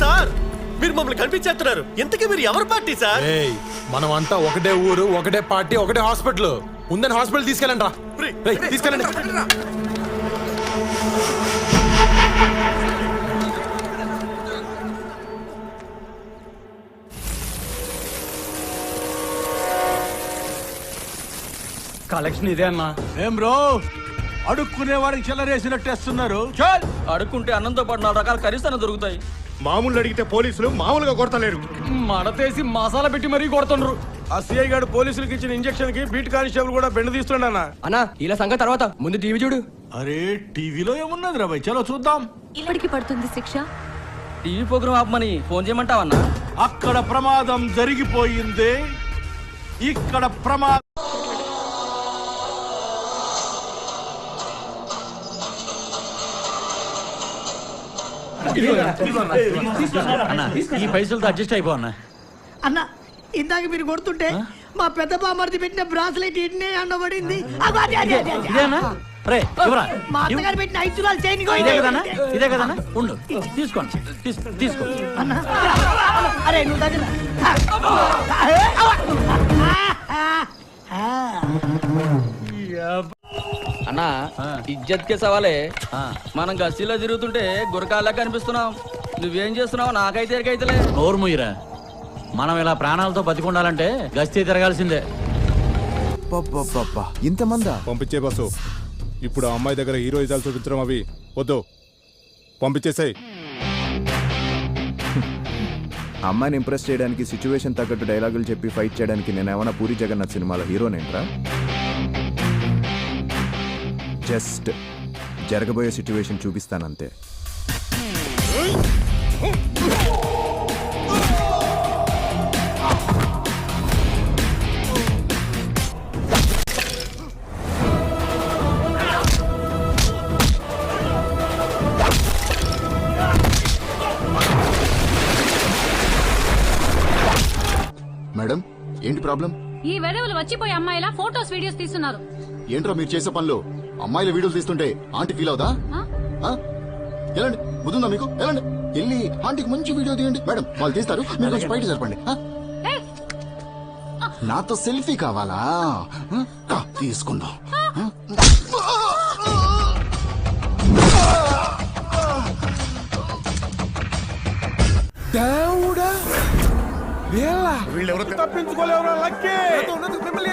Sir మీరు మమ్మల్ని కనిపించేస్తున్నారు. ఇంతకీ మీరు ఎవరు పార్టీ సార్? మనం అంతా ఒకటే ఊరు, ఒకటే పార్టీ, ఒకటే హాస్పిటల్. ఉందని హాస్పిటల్ తీసుకెళ్ళండి రా. తీసుకెళ్ళండి. కలెక్షన్ ఇదే అన్నా. ఏం బ్రో అడుక్కునే వారికి చిల్లరేసినట్టు వేస్తున్నారు. అడుక్కుంటే అన్నంతో పాటు 4 రకాల కర్రీస్ అన్న దొరుకుతాయి. మామూలు అడిగితే పోలీసులు మామూలుగా కొడతలేరు. మడతేసి మసాలా పెట్టి మరీ కొడుతుండ్రు. ఆ సిఐ గారు పోలీసులకు ఇచ్చిన ఇంజెక్షన్ కి బీట్ కానిస్టేబుల్ కూడా బెండ తీస్తుండన్నా. అన్నా ఇలా సంగతి తర్వాత ముందు టీవీ చూడు. అరే టీవీలో ఏమున్నది రా భయ్, చలో చూద్దాం. ఇప్పటికి పడుతుంది శిక్ష. టీవీ ప్రోగ్రామ్ ఆపమని ఫోన్ చేయమంటావన్నా? అక్కడ ప్రమాదం జరిగిపోయింది, ఇక్కడ ప్రమాదం. ఈ పైసలతో అడ్జస్ట్ అయిపో అన్న. అన్న ఇందాక మీరు కొడుతుంటే మా పెద్ద బామర్ది పెట్టిన బ్రాస్లెట్ ఇన్నే అన్నబడింది. మా అత్తగారు పెట్టిన 5 తులాల చైన్ ఇదే కదా ఉండు, తీసుకోండి. తీసుకో అన్న. అరే నువ్వు దగ్గర అన్నా, ఇజ్జత్ కే సవాలే. మనం గస్తీలో తిరుగుతుంటే గురకాల్లా కనిపిస్తున్నాం. నువ్వేం చేస్తున్నావు నాకైతే ఎరకైతలే. నోరు ముయ్యరా. మనం ఇలా ప్రాణాలతో బతికుండాలంటే గస్తీ తిరగాల్సిందే. ఇంతమందా? పంపించే బస్సు. ఇప్పుడు ఆ అమ్మాయి దగ్గర హీరోయిజాలు చూపించడం అవి వద్దు, పంపించేసాయి. అమ్మాయిని ఇంప్రెస్ చేయడానికి సిచ్యువేషన్ తగ్గట్టు డైలాగులు చెప్పి ఫైట్ చేయడానికి నేను ఏమైనా పూరి జగన్నాథ్ సినిమాలో హీరోనేంట్రా? జస్ట్ జరగబోయే సిచ్యువేషన్ చూపిస్తానంతే. మేడం ఏంటి ప్రాబ్లం? ఈ వెధవలు వచ్చిపోయి అమ్మాయిలా ఫోటోస్ వీడియోస్ తీస్తున్నారు. ఏంట్రా మీరు చేసే పనులు? అమ్మాయిల వీడియోలు తీస్తుంటే ఆంటీ ఫీల్ అవుదా? ఎలాండి బుద్ధుందా మీకు? ఎలాండి వెళ్ళి ఆంటీకి మంచి వీడియో తీయండి. మేడం వాళ్ళు తీస్తారు, మీరు కొంచెం బయట జరపండి. నాతో సెల్ఫీ కావాలా? తీసుకుందాం. దేవుడా, వీళ్ళెవరో తప్పించుకోలేవరా లక్కీ. మిమ్మల్ని